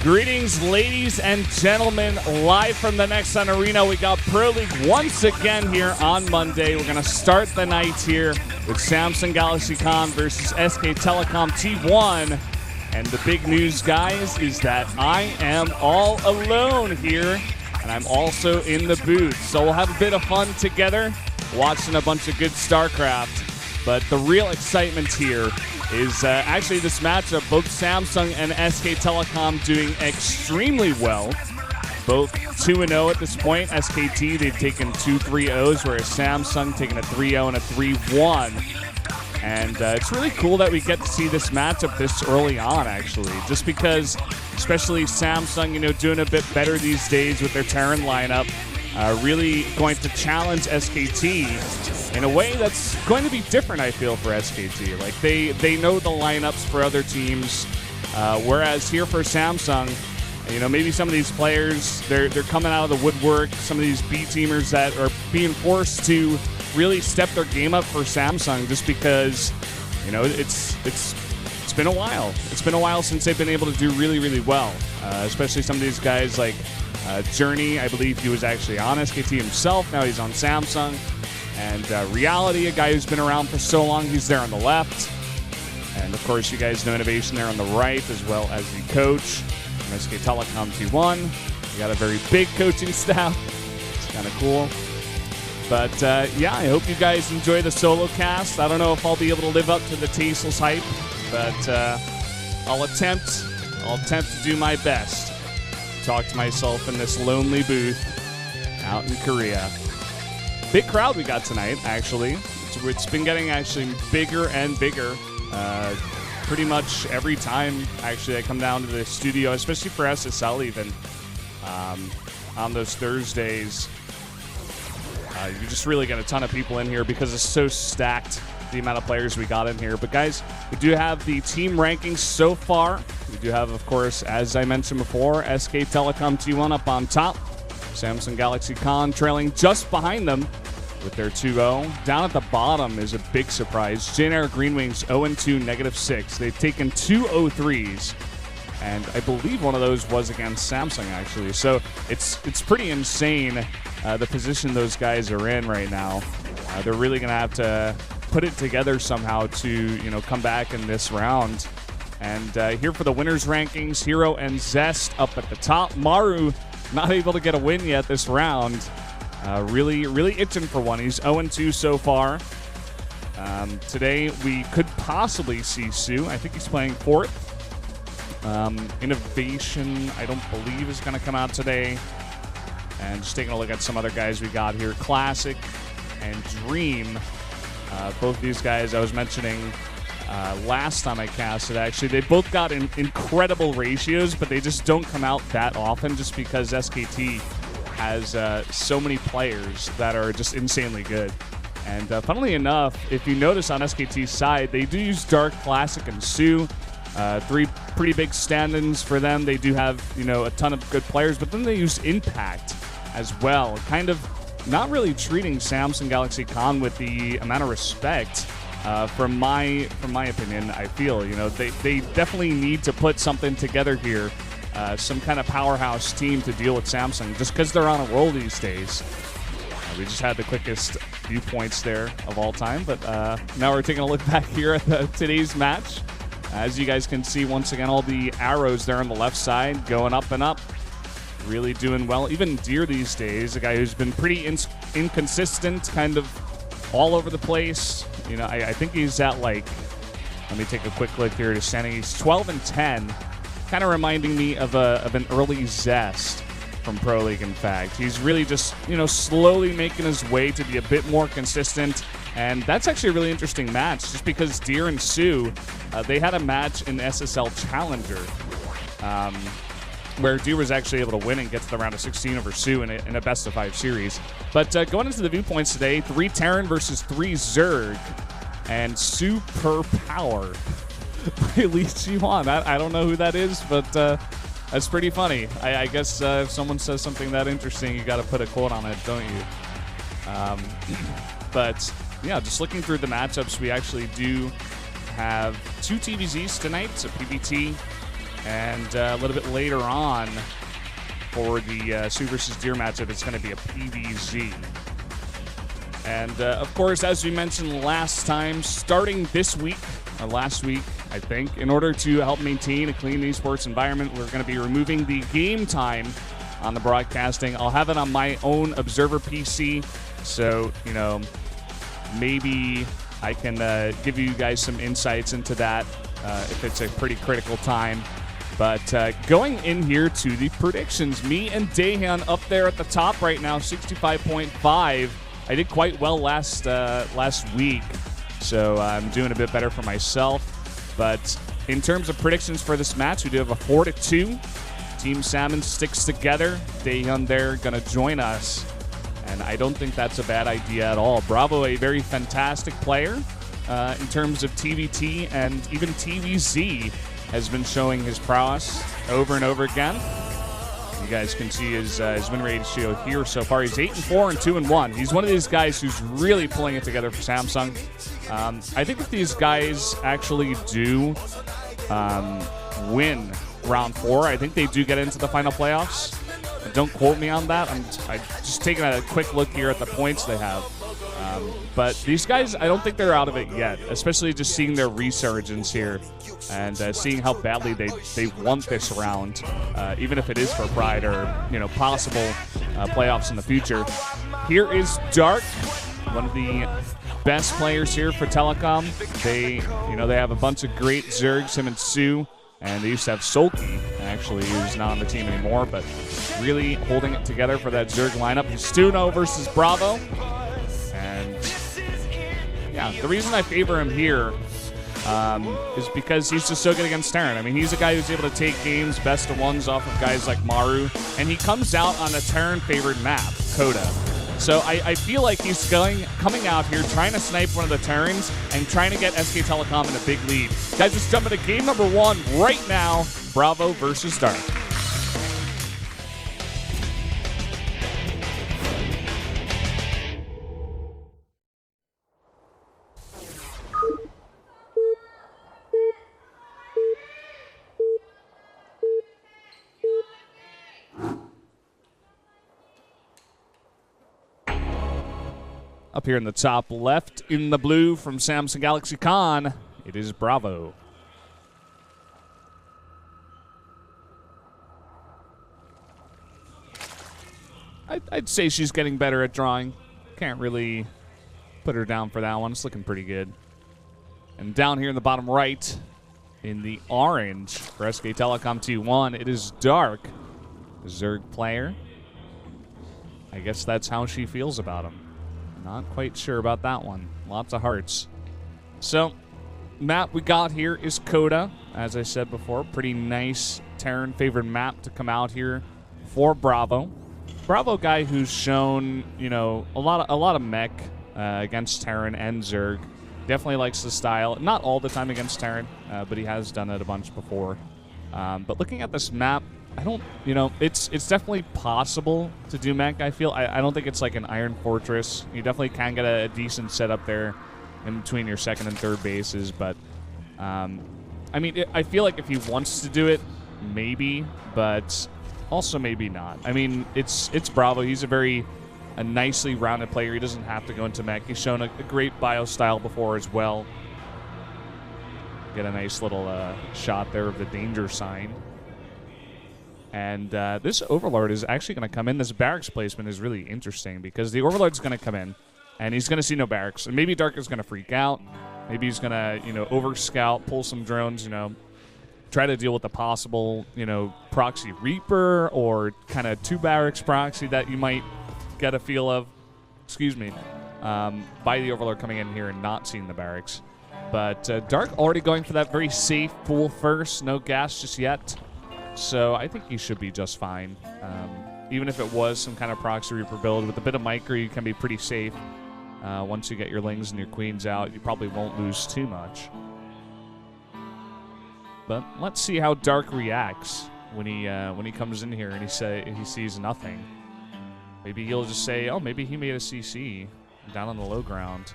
Greetings, ladies and gentlemen, live from the Next Sun Arena. We got Pro League once again here on Monday. We're going to start the night here with Samsung Galaxy Con versus SK Telecom T1. And the big news, guys, is that I am all alone here, and I'm also in the booth. So we'll have a bit of fun together, watching a bunch of good Starcraft. But the real excitement here is actually this matchup. Both Samsung and SK Telecom doing extremely well. Both 2-0 at this point. SKT, they've taken 2 3-0s, whereas Samsung taking a 3-0 and a 3-1. And it's really cool that we get to see this matchup this early on, actually. Just because, especially Samsung, doing a bit better these days with their Terran lineup. Really going to challenge SKT in a way that's going to be different, I feel, for SKT. Like, they know the lineups for other teams, whereas here for Samsung, maybe some of these players, they're coming out of the woodwork, some of these B-teamers that are being forced to really step their game up for Samsung just because, it's been a while. It's been a while since they've been able to do really, really well, especially some of these guys like Journey. I believe he was actually on SKT himself. Now he's on Samsung. And Reality, a guy who's been around for so long, he's there on the left. And of course, you guys know Innovation there on the right, as well as the coach from SK Telecom T1. We got a very big coaching staff. It's kind of cool. But yeah, I hope you guys enjoy the solo cast. I don't know if I'll be able to live up to the Tasteless hype, but I'll attempt to do my best. Talk to myself in this lonely booth out in Korea. Big crowd we got tonight, actually. It's been getting actually bigger and bigger pretty much every time, actually, I come down to the studio, especially for SSL even, on those Thursdays. You just really get a ton of people in here because it's so stacked, the amount of players we got in here. But guys, we do have the team rankings so far. We do have, of course, as I mentioned before, SK Telecom T1 up on top. Samsung Galaxy Con trailing just behind them with their 2-0. Down at the bottom is a big surprise. JNR Green Wings 0-2, -6. They've taken 2 0-3s, and I believe one of those was against Samsung, actually. So it's pretty insane the position those guys are in right now. They're really going to have to put it together somehow to come back in this round. And here for the winners rankings, Hero and Zest up at the top. Maru not able to get a win yet this round. Really itching for one. He's 0-2 so far. Today we could possibly see Sue. I think he's playing 4th. Innovation, I don't believe, is going to come out today. And just taking a look at some other guys we got here. Classic and Dream. Both these guys I was mentioning last time I casted, actually. They both got incredible ratios, but they just don't come out that often just because SKT has so many players that are just insanely good. And funnily enough, if you notice on SKT's side, they do use Dark, Classic, and Sue. 3 pretty big stand-ins for them. They do have, a ton of good players, but then they use Impact as well. Kind of not really treating Samsung Galaxy Con with the amount of respect, from my opinion, I feel. They definitely need to put something together here. Some kind of powerhouse team to deal with Samsung, just because they're on a roll these days. We just had the quickest viewpoints there of all time, but now we're taking a look back here at today's match. As you guys can see, once again, all the arrows there on the left side going up and up. Really doing well. Even Deer these days, a guy who's been pretty inconsistent, kind of all over the place. I think he's at, like, let me take a quick look here to standing. He's 12-10. Kind of reminding me of an early Zest from Pro League, in fact. He's really just, slowly making his way to be a bit more consistent. And that's actually a really interesting match, just because Deer and Sue, they had a match in SSL Challenger, where Deer was actually able to win and get to the round of 16 over Sue in a best-of-5 series. But going into the viewpoints today, 3 Terran versus 3 Zerg, and Super Power by Lee Chi-Hwan. I don't know who that is, but that's pretty funny. I guess if someone says something that interesting, you got to put a quote on it, don't you? But yeah, just looking through the matchups, we actually do have 2 TVZs tonight, so PBT And a little bit later on for the Sioux versus Deer matchup, it's going to be a PVZ. And, of course, as we mentioned last time, starting this week, or last week, I think, in order to help maintain a clean esports environment, we're going to be removing the game time on the broadcasting. I'll have it on my own Observer PC, so, you know, maybe I can give you guys some insights into that if it's a pretty critical time. But going in here to the predictions, me and Dahan up there at the top right now, 65.5. I did quite well last week, so I'm doing a bit better for myself. But in terms of predictions for this match, we do have a 4-2. Team Salmon sticks together. Dahan there going to join us, and I don't think that's a bad idea at all. BrAvO, a very fantastic player in terms of TVT, and even TVZ has been showing his prowess over and over again. You guys can see his win ratio here so far. He's 8-4 and 2-1. He's one of these guys who's really pulling it together for Samsung. I think if these guys actually do win round 4, I think they do get into the final playoffs. Don't quote me on that. I'm just taking a quick look here at the points they have. But these guys, I don't think they're out of it yet, especially just seeing their resurgence here and seeing how badly they want this round, even if it is for pride or, you know, possible playoffs in the future. Here is Dark, one of the best players here for Telecom. They have a bunch of great Zergs, him and Sue, and they used to have Sulky, actually, who's not on the team anymore, but really holding it together for that Zerg lineup. Stuno versus BrAvO. And yeah, the reason I favor him here is because he's just so good against Terran. I mean, he's a guy who's able to take games best of ones off of guys like Maru, and he comes out on a Terran-favored map, Coda. So I feel like he's coming out here trying to snipe one of the Terrans and trying to get SK Telecom in a big lead. Guys, just jump into game number 1 right now. BrAvO versus Dark. Up here in the top left, in the blue from Samsung Galaxy Con, it is BrAvO. I'd say she's getting better at drawing. Can't really put her down for that one. It's looking pretty good. And down here in the bottom right, in the orange for SK Telecom 2-1, it is Dark, Zerg player. I guess that's how she feels about him. Not quite sure about that one. Lots of hearts. So, map we got here is Coda. As I said before, pretty nice Terran-favored map to come out here for BrAvO. BrAvO guy who's shown, you know, a lot of mech against Terran and Zerg. Definitely likes the style. Not all the time against Terran, but he has done it a bunch before. But looking at this map, I don't, you know, it's definitely possible to do mech, I feel. I don't think it's like an Iron Fortress. You definitely can get a decent setup there in between your second and third bases, but, I mean, I feel like if he wants to do it, maybe, but also maybe not. I mean, it's BrAvO. He's a nicely rounded player. He doesn't have to go into mech. He's shown a great bio style before as well. Get a nice little shot there of the danger sign. And this Overlord is actually going to come in. This barracks placement is really interesting because the Overlord's going to come in, and he's going to see no barracks. And maybe Dark is going to freak out. Maybe he's going to, you know, over-scout, pull some drones, you know, try to deal with the possible, you know, proxy Reaper or kind of 2 barracks proxy that you might get a feel of, excuse me, by the Overlord coming in here and not seeing the barracks. But Dark already going for that very safe pool first. No gas just yet. So I think he should be just fine. Even if it was some kind of proxy Reaper build, with a bit of micro, you can be pretty safe. Once you get your lings and your queens out, you probably won't lose too much. But let's see how Dark reacts when he comes in here and he sees nothing. Maybe he'll just say, oh, maybe he made a CC down on the low ground.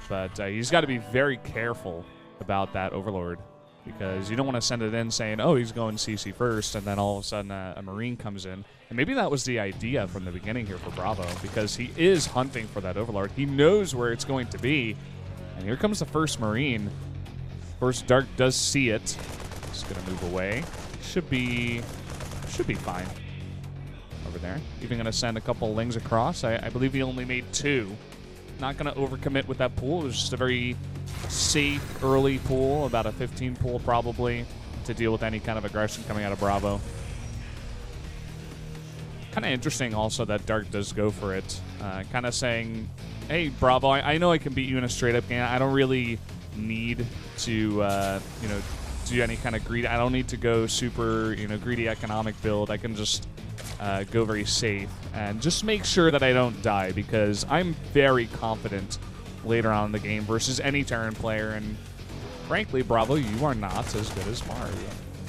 But he's got to be very careful about that Overlord. because you don't want to send it in saying, oh, he's going CC first, and then all of a sudden a Marine comes in. And maybe that was the idea from the beginning here for BrAvO, because he is hunting for that Overlord. He knows where it's going to be. And here comes the first Marine. Of course, Dark does see it. He's going to move away. Should be fine over there. Even going to send a couple Lings across. I believe he only made 2. Not going to overcommit with that pool. It was just a very safe early pool, about a 15 pool probably, to deal with any kind of aggression coming out of BrAvO. Kind of interesting also that Dark does go for it. Kind of saying, hey, BrAvO, I know I can beat you in a straight-up game. I don't really need to, you know, do any kind of greedy. I don't need to go super, you know, greedy economic build. I can just go very safe and just make sure that I don't die, because I'm very confident later on in the game versus any Terran player. And frankly, BrAvO, you are not as good as Mario.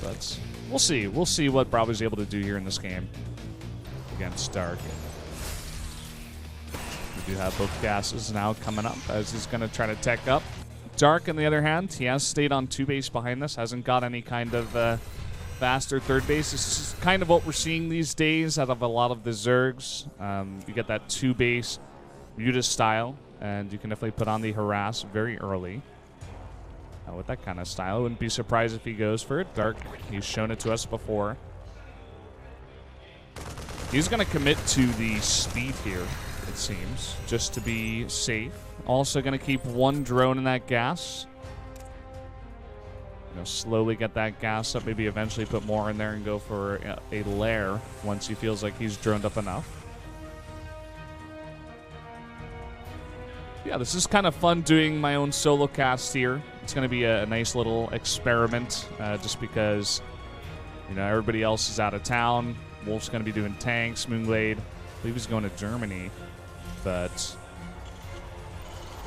But we'll see. We'll see what BrAvO is able to do here in this game against Dark. We do have both gases now coming up as he's going to try to tech up. Dark, on the other hand, he has stayed on 2 base behind this, hasn't got any kind of faster third base. This is kind of what we're seeing these days out of a lot of the Zergs. You get that 2 base Muta style, and you can definitely put on the harass very early. With that kind of style, I wouldn't be surprised if he goes for it. Dark, he's shown it to us before. He's going to commit to the speed here, it seems, just to be safe. Also going to keep 1 drone in that gas. You know, slowly get that gas up, maybe eventually put more in there and go for a lair once he feels like he's droned up enough. Yeah, this is kind of fun doing my own solo cast here. It's going to be a nice little experiment, just because, you know, everybody else is out of town. Wolf's going to be doing tanks. Moonglade, I believe he's going to Germany. But,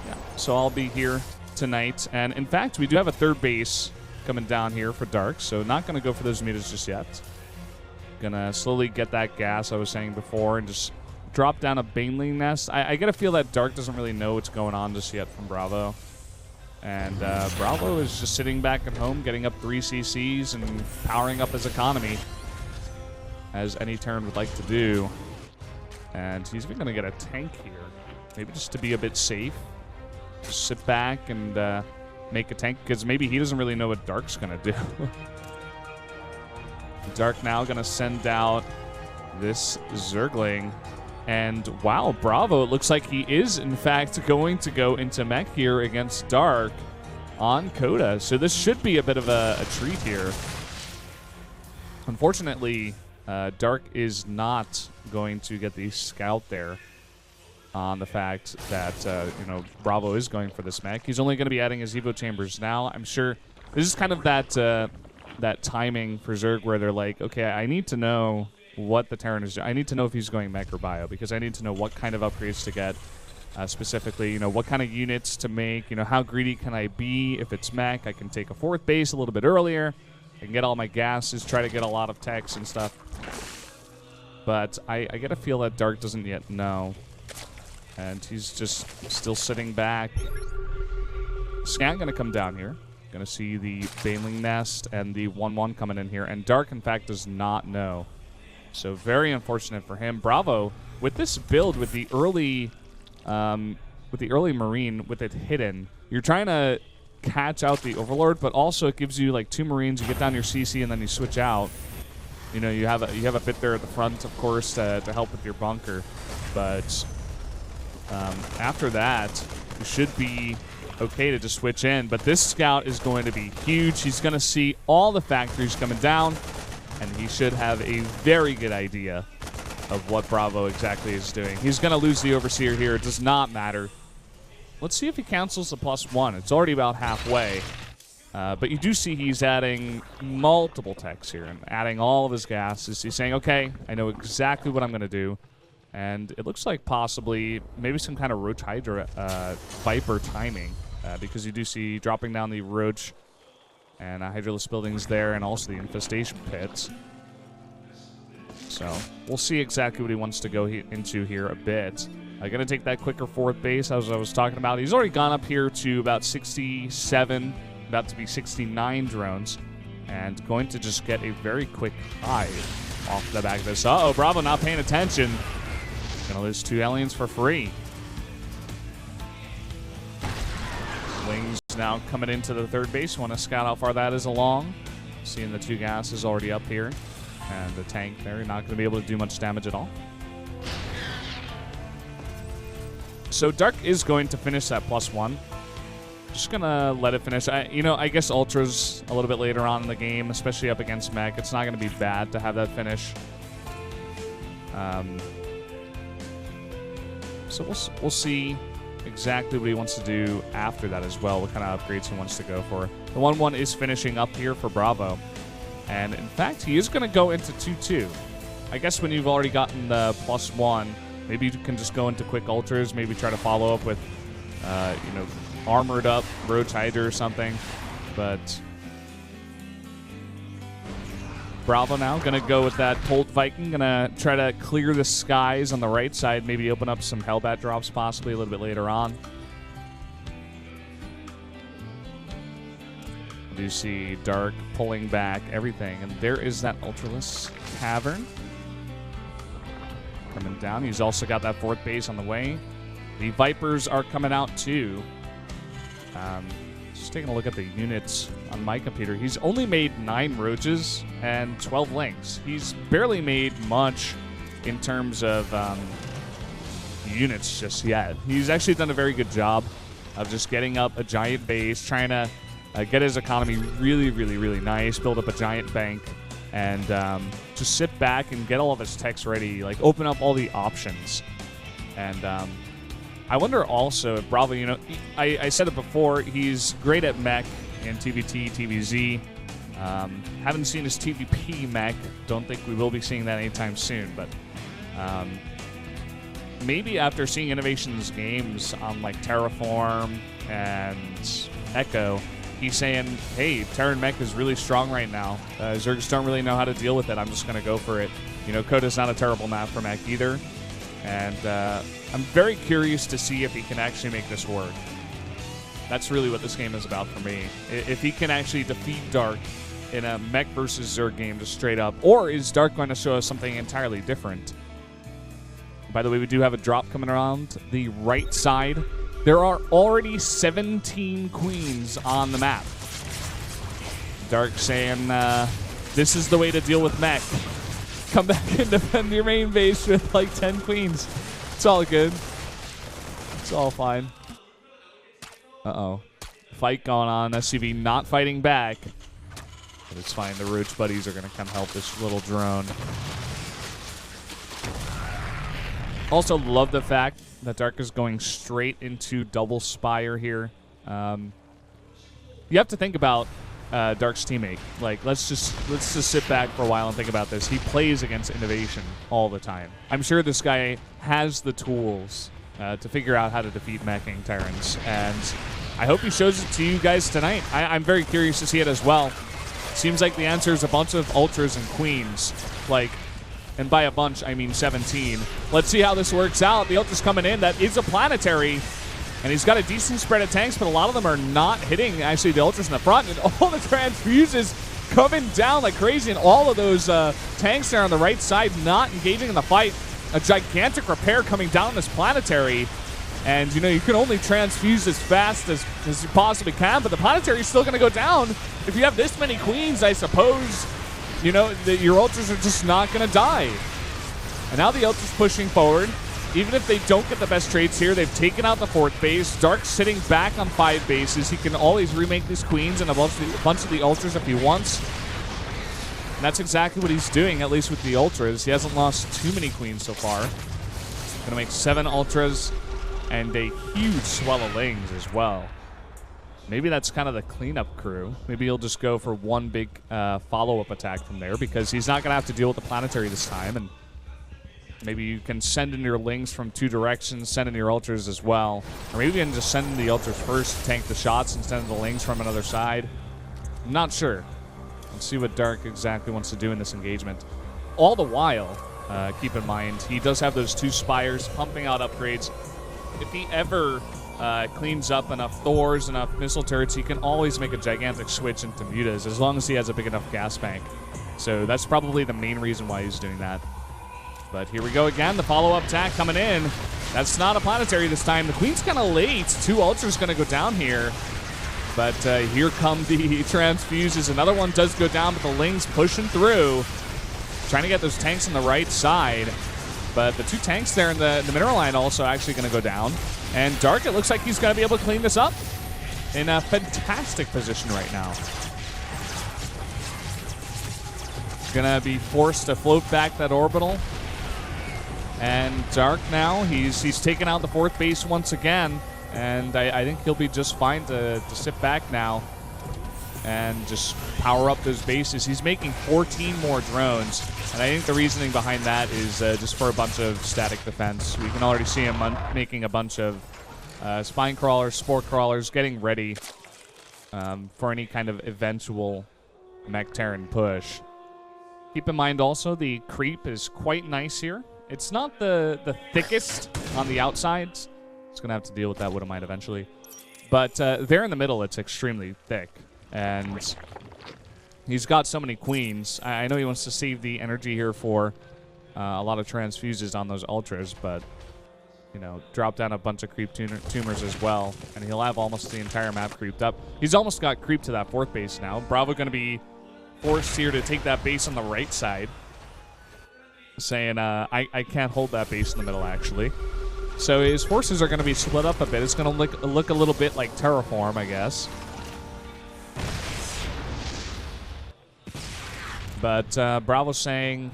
yeah, so I'll be here tonight. And, in fact, we do have a third base coming down here for Dark, so not going to go for those mutas just yet. Going to slowly get that gas I was saying before and just drop down a Baneling nest. I get a feel that Dark doesn't really know what's going on just yet from BrAvO. And BrAvO is just sitting back at home, getting up 3 CCs and powering up his economy, as any Terran would like to do. And he's even going to get a tank here, maybe just to be a bit safe. Just sit back and make a tank, because maybe he doesn't really know what Dark's going to do. Dark now going to send out this Zergling. And wow, BrAvO, it looks like he is, in fact, going to go into mech here against Dark on Coda. So this should be a bit of a treat here. Unfortunately, Dark is not going to get the scout there on the fact that, you know, BrAvO is going for this mech. He's only going to be adding his Evo chambers now. I'm sure this is kind of that timing for Zerg where they're like, okay, I need to know what the Terran is doing. I need to know if he's going mech or bio, because I need to know what kind of upgrades to get, specifically, you know, what kind of units to make, you know, how greedy can I be. If it's mech, I can take a 4th base a little bit earlier. I can get all my gases, try to get a lot of techs and stuff. But I get a feel that Dark doesn't yet know. And he's just still sitting back. Scan going to come down here. Going to see the Baneling nest and the 1-1 coming in here. And Dark, in fact, does not know. So very unfortunate for him. BrAvO, with this build, with the early Marine, with it hidden, you're trying to catch out the Overlord, but also it gives you like 2 Marines. You get down your CC and then you switch out. You know, you have a bit there at the front, of course, to help with your bunker. But after that, you should be okay to just switch in. But this scout is going to be huge. He's going to see all the factories coming down, and he should have a very good idea of what BrAvO exactly is doing. He's going to lose the Overseer here. It does not matter. Let's see if he cancels the +1. It's already about halfway. But you do see he's adding multiple techs here and adding all of his gases. He's saying, okay, I know exactly what I'm going to do. And it looks like possibly maybe some kind of Roach Hydra Viper timing, because you do see dropping down the Roach and Hydraless buildings there, and also the Infestation Pits. So we'll see exactly what he wants to go into here a bit. Going to take that quicker 4th base, as I was talking about. He's already gone up here to about 67 about to be 69 drones, and going to just get a very quick hide off the back of this. Uh-oh, BrAvO not paying attention. Gonna lose 2 aliens for free. Wings now coming into the third base. Want to scout how far that is along. Seeing the 2 gases already up here. And the tank there, not going to be able to do much damage at all. So Dark is going to finish that +1. Just going to let it finish. I guess Ultra's a little bit later on in the game, especially up against Mech. It's not going to be bad to have that finish. So we'll see exactly what he wants to do after that as well, what kind of upgrades he wants to go for. The 1-1 is finishing up here for BrAvO. And in fact, he is going to go into 2-2. I guess when you've already gotten the +1, maybe you can just go into quick ultras, maybe try to follow up with, armored up Roach Hydra or something. But BrAvO now going to go with that Bolt Viking, going to try to clear the skies on the right side, maybe open up some Hellbat drops possibly a little bit later on. You see Dark pulling back everything, and there is that Ultralisk Cavern coming down. He's also got that 4th base on the way. The Vipers are coming out too. Just taking a look at the units on my computer. He's only made 9 Roaches and 12 Lings. He's barely made much in terms of units just yet. He's actually done a very good job of just getting up a giant base, trying to get his economy really, really, really nice, build up a giant bank, and just sit back and get all of his techs ready, like open up all the options. And I wonder also if BrAvO, I said it before, he's great at mech and TVT, TVZ. Haven't seen his TVP mech. Don't think we will be seeing that anytime soon, but maybe after seeing Innovation's games on like Terraform and Echo, he's saying, hey, Terran mech is really strong right now. Zergs don't really know how to deal with it. I'm just going to go for it. Coda's not a terrible map for mech either. And I'm very curious to see if he can actually make this work. That's really what this game is about for me. If he can actually defeat Dark in a mech versus Zerg game just straight up, or is Dark going to show us something entirely different? By the way, we do have a drop coming around the right side. There are already 17 queens on the map. Dark saying, this is the way to deal with mech. Come back and defend your main base with like 10 queens. It's all good. It's all fine. Uh-oh. Fight going on. SCV not fighting back. But it's fine. The Roach buddies are going to come help this little drone. Also love the fact that Dark is going straight into double Spire here. You have to think about Dark's teammate. Like, let's just sit back for a while and think about this. He plays against Innovation all the time. I'm sure this guy has the tools to figure out how to defeat meching Terrans, and I hope he shows it to you guys tonight. I'm very curious to see it as well. Seems like the answer is a bunch of Ultras and Queens. Like, and by a bunch, I mean 17. Let's see how this works out. The Ultra's coming in. That is a planetary. And he's got a decent spread of tanks, but a lot of them are not hitting, actually, the Ultras in the front. And all the transfuses coming down like crazy. And all of those tanks there on the right side not engaging in the fight. A gigantic repair coming down on this planetary. And, you know, you can only transfuse as fast as you possibly can. But the planetary is still going to go down. If you have this many queens, I suppose, you know, your Ultras are just not going to die. And now the Ultras pushing forward. Even if they don't get the best trades here, they've taken out the 4th base. Dark sitting back on 5 bases. He can always remake these queens and a bunch of the Ultras if he wants. And that's exactly what he's doing, at least with the Ultras. He hasn't lost too many queens so far. Going to make 7 Ultras and a huge swell of Lings as well. Maybe that's kind of the cleanup crew. Maybe he'll just go for one big follow-up attack from there, because he's not going to have to deal with the planetary this time. And maybe you can send in your Lings from 2 directions, send in your Ultras as well. Or maybe you can just send in the Ultras first, tank the shots, and send in the Lings from another side. I'm not sure. Let's see what Dark exactly wants to do in this engagement. All the while, keep in mind, he does have those 2 Spires pumping out upgrades. If he ever cleans up enough Thors, enough missile turrets, he can always make a gigantic switch into mutas as long as he has a big enough gas bank. So that's probably the main reason why he's doing that. But here we go again. The follow-up attack coming in. That's not a planetary this time. The Queen's kind of late. 2 Ultras going to go down here. But here come the transfuses. Another one does go down, but the Ling's pushing through. Trying to get those tanks on the right side. But the 2 tanks there in the mineral line also actually going to go down. And Dark, it looks like he's going to be able to clean this up. In a fantastic position right now. Going to be forced to float back that orbital. And Dark now, he's taken out the 4th base once again. And I think he'll be just fine to sit back now and just power up those bases. He's making 14 more drones. And I think the reasoning behind that is just for a bunch of static defense. We can already see him making a bunch of spine crawlers, spore crawlers, getting ready for any kind of eventual mech Terran push. Keep in mind also the creep is quite nice here. It's not the thickest on the outsides. It's going to have to deal with that Widowmite eventually. But there in the middle, it's extremely thick. And he's got so many queens. I know he wants to save the energy here for a lot of transfuses on those ultras, but, you know, drop down a bunch of creep tumors as well. And he'll have almost the entire map creeped up. He's almost got creep to that 4th base now. BrAvO going to be forced here to take that base on the right side. Saying, I can't hold that base in the middle, actually. So his forces are going to be split up a bit. It's going to look a little bit like Terraform, I guess. But BrAvO's saying,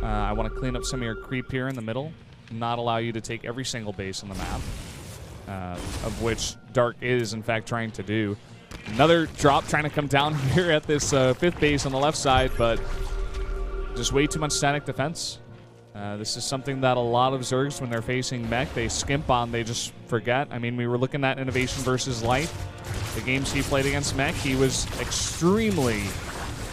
I want to clean up some of your creep here in the middle. Not allow you to take every single base on the map. Of which Dark is, in fact, trying to do. Another drop trying to come down here at this 5th base on the left side, but just way too much static defense. This is something that a lot of Zergs, when they're facing mech, they skimp on, they just forget. I mean, we were looking at Innovation versus Light. The games he played against mech, he was extremely,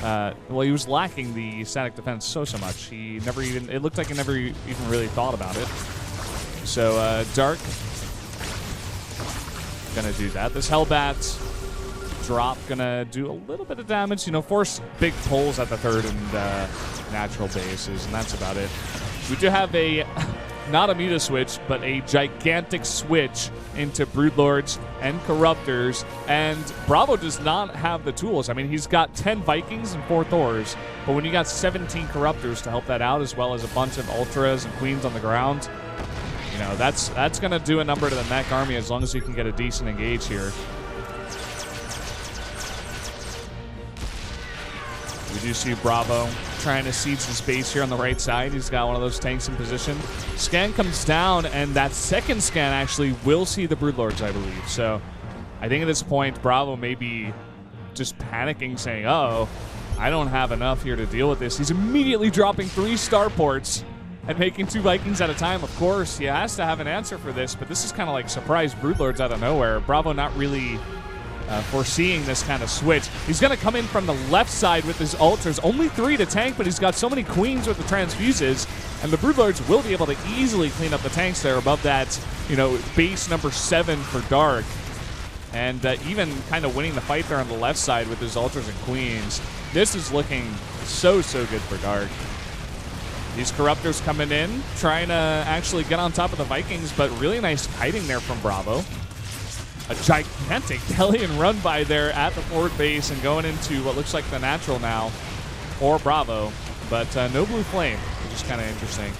well, he was lacking the static defense so much. He never even, it looked like he never even really thought about it. So, Dark, gonna do that. This Hellbat drop gonna do a little bit of damage. You know, force big pulls at the 3rd and natural bases, and that's about it. We do have a, not a muta switch, but a gigantic switch into Broodlords and Corruptors, and BrAvO does not have the tools. I mean, he's got 10 Vikings and 4 Thors, but when you got 17 Corruptors to help that out, as well as a bunch of Ultras and Queens on the ground, you know, that's going to do a number to the mech army as long as you can get a decent engage here. We do see BrAvO trying to siege his base here on the right side. He's got one of those tanks in position. Scan comes down, and that 2nd scan actually will see the Broodlords, I believe. So I think at this point, BrAvO may be just panicking, saying, uh-oh, I don't have enough here to deal with this. He's immediately dropping 3 starports and making 2 Vikings at a time. Of course, he has to have an answer for this, but this is kind of like surprise Broodlords out of nowhere. BrAvO not really foreseeing this kind of switch. He's going to come in from the left side with his ultras. Only 3 to tank, but he's got so many queens with the transfuses, and the Broodlords will be able to easily clean up the tanks there above that, you know, base number 7 for Dark. And even kind of winning the fight there on the left side with his ultras and queens. This is looking so good for Dark. These Corruptors coming in, trying to actually get on top of the Vikings, but really nice kiting there from BrAvO. A gigantic Hellion run by there at the 4th base and going into what looks like the natural now for BrAvO, but no blue flame, which is kind of interesting.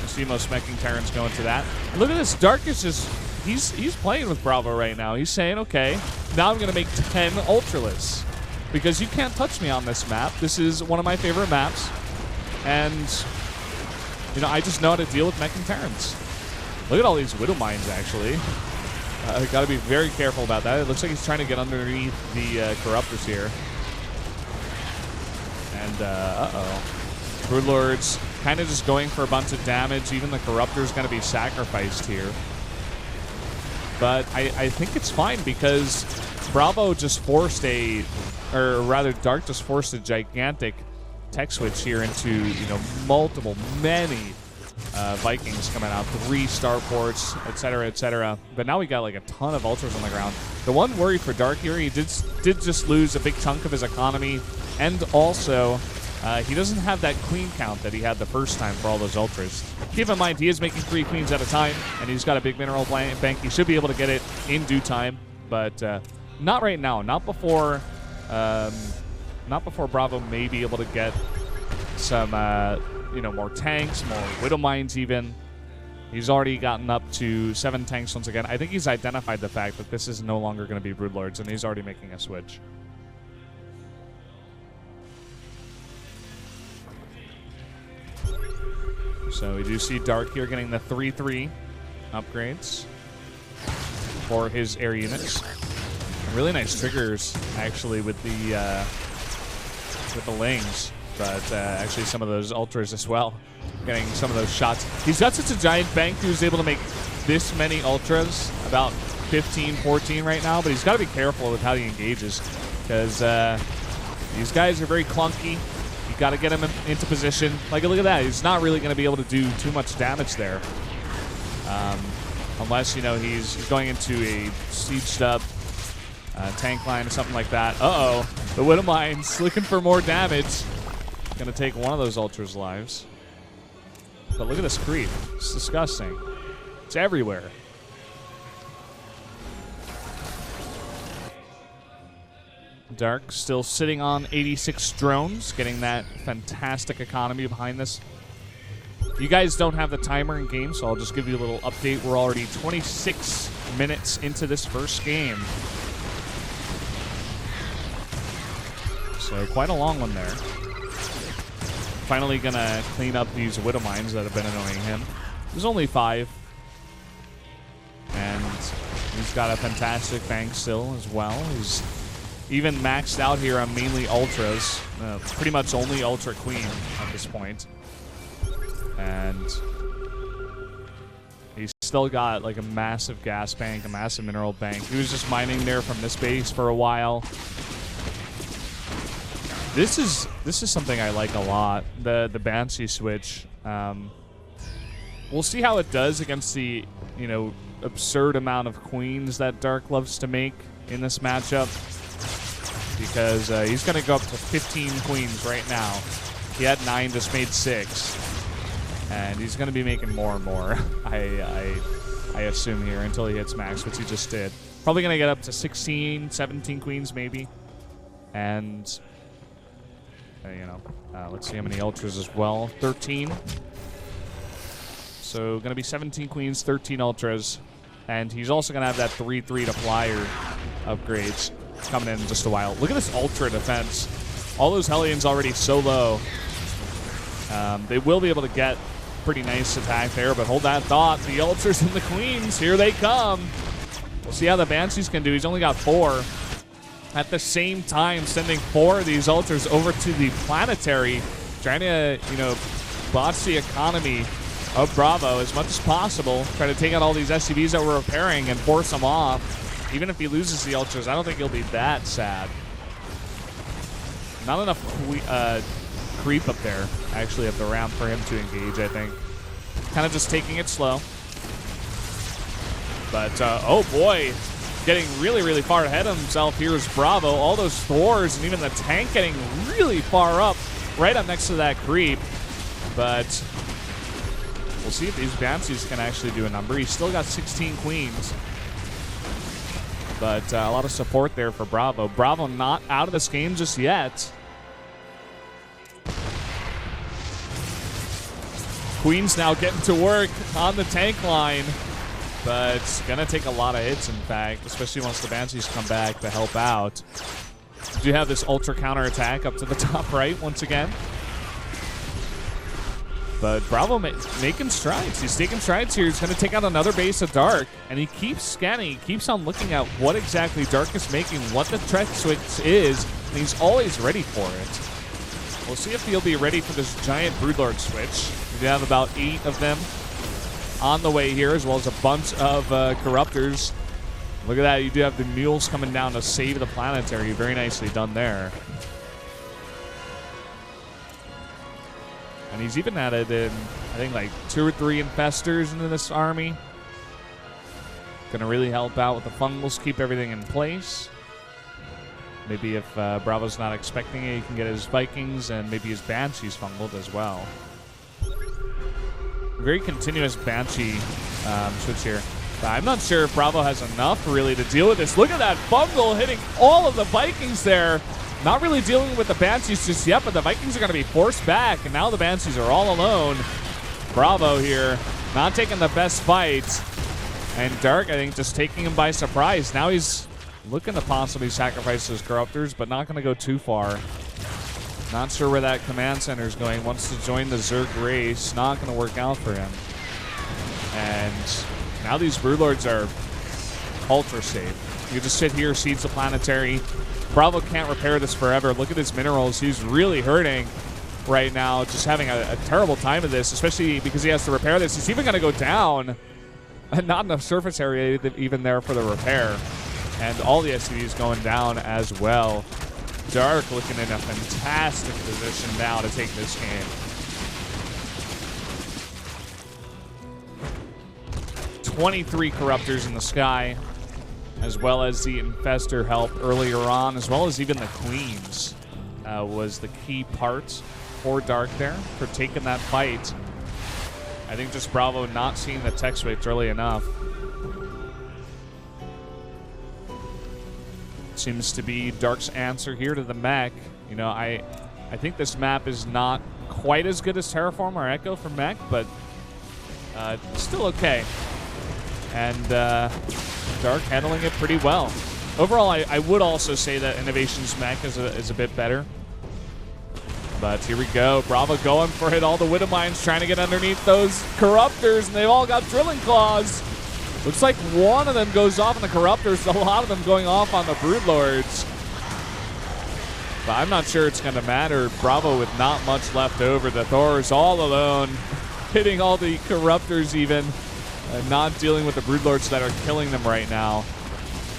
You see most meching Terrans go into that. And look at this, Dark is just, he's playing with BrAvO right now. He's saying, okay, now I'm going to make 10 Ultralists because you can't touch me on this map. This is one of my favorite maps, and you know, I just know how to deal with meching Terrans. Look at all these Widow Mines, actually. Got to be very careful about that. It looks like he's trying to get underneath the Corruptors here. And, uh-oh. Broodlords kind of just going for a bunch of damage. Even the Corruptor's going to be sacrificed here. But I think it's fine because BrAvO just forced a, or rather Dark just forced a gigantic tech switch here into, you know, many Vikings coming out, 3 starports, etc., etc. But now we got like a ton of ultras on the ground. The one worry for Dark here, he did just lose a big chunk of his economy, and also he doesn't have that queen count that he had the first time for all those ultras. Keep in mind, he is making 3 queens at a time, and he's got a big mineral bank. He should be able to get it in due time, but not right now. Not before BrAvO may be able to get some more tanks, more Widow Mines even. He's already gotten up to 7 tanks once again. I think he's identified the fact that this is no longer going to be Broodlords, and he's already making a switch. So we do see Dark here getting the 3/3 upgrades for his air units. Really nice triggers, actually, with the Lings. But actually some of those ultras as well, getting some of those shots. He's got such a giant bank, he was able to make this many ultras, about 15, 14 right now, but he's got to be careful with how he engages, because these guys are very clunky. You got to get him into position. Like, look at that, he's not really going to be able to do too much damage there. Unless, he's going into a sieged up tank line or something like that. Uh-oh, the Widow Mines looking for more damage. Gonna take one of those ultras' lives. But look at this creep. It's disgusting. It's everywhere. Dark still sitting on 86 drones, getting that fantastic economy behind this. You guys don't have the timer in game, so I'll just give you a little update. We're already 26 minutes into this first game. So quite a long one there. Finally gonna clean up these Widow Mines that have been annoying him. There's only 5. And he's got a fantastic bank still as well. He's even maxed out here on mainly ultras. Pretty much only ultra queen at this point. And he's still got like a massive gas bank, a massive mineral bank. He was just mining there from this base for a while. This is something I like a lot, the Banshee switch. We'll see how it does against the absurd amount of queens that Dark loves to make in this matchup, because he's going to go up to 15 queens right now. He had 9, just made 6, and he's going to be making more and more. I assume here until he hits max, which he just did. Probably going to get up to 16, 17 queens maybe, and. Let's see how many ultras as well. 13. So going to be 17 queens, 13 ultras. And he's also going to have that 3/3 to flyer upgrades coming in just a while. Look at this ultra defense. All those Hellions already so low. They will be able to get pretty nice attack there, but hold that thought. The ultras and the queens, here they come. We'll see how the Banshees can do. He's only got 4. At the same time, sending 4 of these ultras over to the planetary, trying to, botch the economy of BrAvO as much as possible. Try to take out all these SCVs that we're repairing and force them off. Even if he loses the ultras, I don't think he'll be that sad. Not enough creep up there, actually, at the ramp for him to engage, I think. Kind of just taking it slow. But, oh boy. Getting really, really far ahead of himself here is BrAvO. All those Thors and even the tank getting really far up, right up next to that creep. But we'll see if these Banshees can actually do a number. He's still got 16 queens. But a lot of support there for BrAvO. BrAvO not out of this game just yet. Queens now getting to work on the tank line. But it's going to take a lot of hits, in fact, especially once the Banshees come back to help out. We do have this ultra counterattack up to the top right once again. But BrAvO making strides. He's taking strides here. He's going to take out another base of Dark. And he keeps scanning. He keeps on looking at what exactly Dark is making, what the threat switch is, and he's always ready for it. We'll see if he'll be ready for this giant Broodlord switch. We do have about 8 of them on the way here, as well as a bunch of Corruptors. Look at that. You do have the mules coming down to save the planetary. Very nicely done there. And he's even added in, I think, like 2 or 3 infestors into this army. Going to really help out with the fungals, keep everything in place. Maybe if BrAvO's not expecting it, he can get his Vikings and maybe his Banshees fungled as well. Very continuous Banshee switch here. I'm not sure if BrAvO has enough really to deal with this. Look at that fungal hitting all of the Vikings there. Not really dealing with the Banshees just yet, but the Vikings are going to be forced back, and now the Banshees are all alone. BrAvO here, not taking the best fight. And Dark, I think, just taking him by surprise. Now he's looking to possibly sacrifice those Corruptors, but not going to go too far. Not sure where that command center is going. Wants to join the Zerg race. Not going to work out for him. And now these Broodlords are ultra safe. You just sit here, Siege the Planetary. BrAvO can't repair this forever. Look at his minerals. He's really hurting right now, just having a terrible time of this, especially because he has to repair this. He's even going to go down. And not enough surface area even there for the repair. And all the SCVs going down as well. Dark looking in a fantastic position now to take this game. 23 Corruptors in the sky, as well as the Infestor help earlier on, as well as even the Queens was the key part for Dark there for taking that fight. I think just BrAvO not seeing the tech switch early enough. Seems to be Dark's answer here to the mech. You know, I think this map is not quite as good as Terraform or Echo for mech, but still okay. And Dark handling it pretty well. Overall, I would also say that Innovation's mech is a bit better. But here we go. BrAvO going for it. All the Widow Mines trying to get underneath those Corruptors, and they've all got Drilling Claws. Looks like one of them goes off on the Corruptors, a lot of them going off on the Broodlords. But I'm not sure it's going to matter. BrAvO with not much left over. The Thor's all alone, hitting all the Corruptors even, and not dealing with the Broodlords that are killing them right now.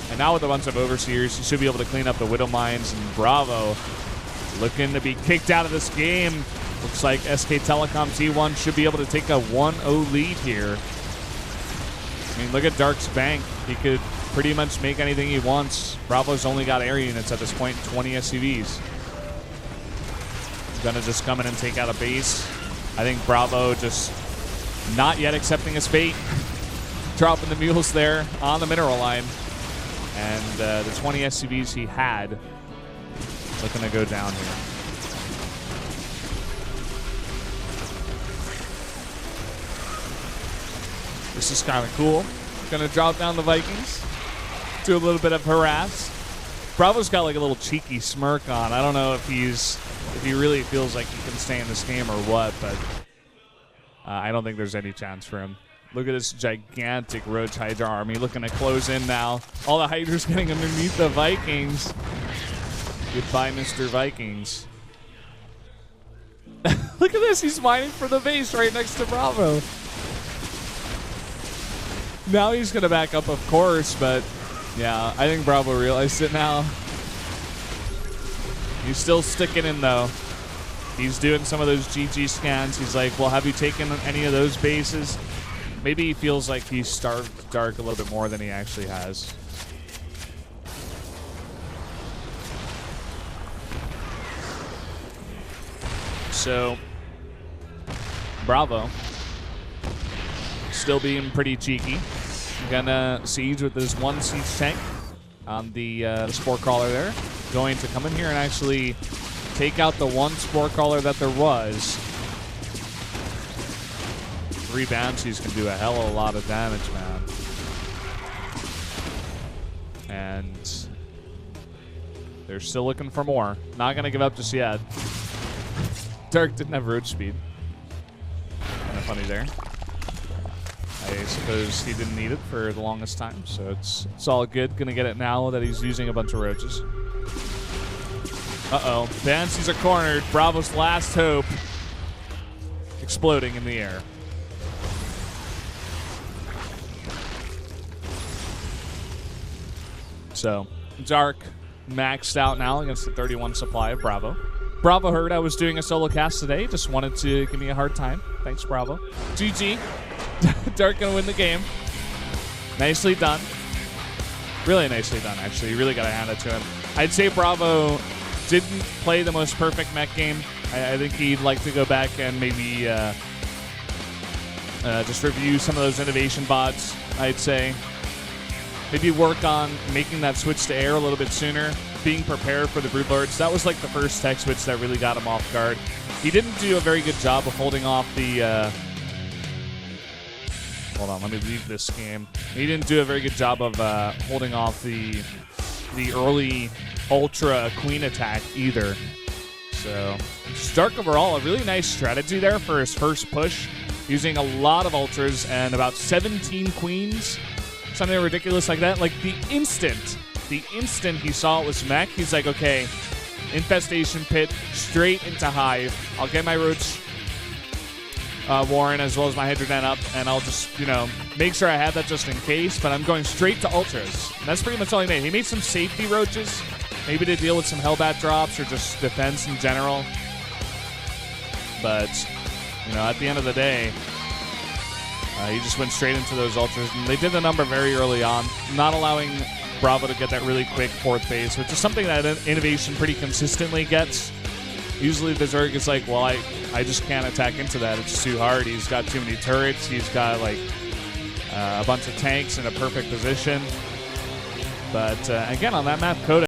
And now with a bunch of Overseers, you should be able to clean up the Widow Mines, and BrAvO looking to be kicked out of this game. Looks like SK Telecom T1 should be able to take a 1-0 lead here. I mean, look at Dark's bank. He could pretty much make anything he wants. BrAvO's only got area units at this point, 20 SCVs. Gonna just come in and take out a base. I think BrAvO just not yet accepting his fate. Dropping the mules there on the mineral line. And the 20 SCVs he had looking to go down here. This is kind of cool. Gonna drop down the Vikings. Do a little bit of harass. BrAvO's got like a little cheeky smirk on. I don't know if he really feels like he can stay in this game or what, but I don't think there's any chance for him. Look at this gigantic Roach Hydra army looking to close in now. All the Hydras getting underneath the Vikings. Goodbye, Mr. Vikings. Look at this. He's mining for the base right next to BrAvO. Now he's going to back up, of course, but yeah, I think BrAvO realized it now. He's still sticking in, though. He's doing some of those GG scans. He's like, well, have you taken any of those bases? Maybe he feels like he's starved Dark a little bit more than he actually has. So, BrAvO still being pretty cheeky. Gonna siege with this one siege tank on the Spore Crawler there. Going to come in here and actually take out the one Spore Crawler that there was. 3 Banshees can do a hell of a lot of damage, man. And they're still looking for more. Not gonna give up just yet. Dark didn't have road speed. Kind of funny there. I suppose he didn't need it for the longest time, so it's all good. Gonna get it now that he's using a bunch of roaches. Uh-oh. Banshees are cornered. BrAvO's last hope exploding in the air. So, Dark maxed out now against the 31 supply of BrAvO. BrAvO heard I was doing a solo cast today. Just wanted to give me a hard time. Thanks, BrAvO. GG. Dark gonna win the game. Nicely done. Really nicely done, actually. You really got to hand it to him. I'd say BrAvO didn't play the most perfect mech game. I think he'd like to go back and maybe just review some of those innovation bots, I'd say. Maybe work on making that switch to air a little bit sooner. Being prepared for the Broodlords. That was like the first tech switch that really got him off guard. He didn't do a very good job of holding off the... hold on, let me leave this game. He didn't do a very good job of holding off the early Ultra Queen attack either. So, Stark overall, a really nice strategy there for his first push. Using a lot of Ultras and about 17 Queens. Something ridiculous like that. Like the instant he saw it was mech, he's like, okay, Infestation Pit, straight into Hive. I'll get my Roach Warren as well as my Hydroden up, and I'll just, make sure I have that just in case, but I'm going straight to Ultras. And that's pretty much all he made. He made some safety Roaches, maybe to deal with some Hellbat drops or just defense in general. But, at the end of the day, he just went straight into those Ultras, and they did the number very early on, not allowing BrAvO to get that really quick fourth phase, which is something that Innovation pretty consistently gets. Usually the Zerg is like, well, I just can't attack into that. It's too hard. He's got too many turrets. He's got, like, a bunch of tanks in a perfect position. But, again, on that map, Coda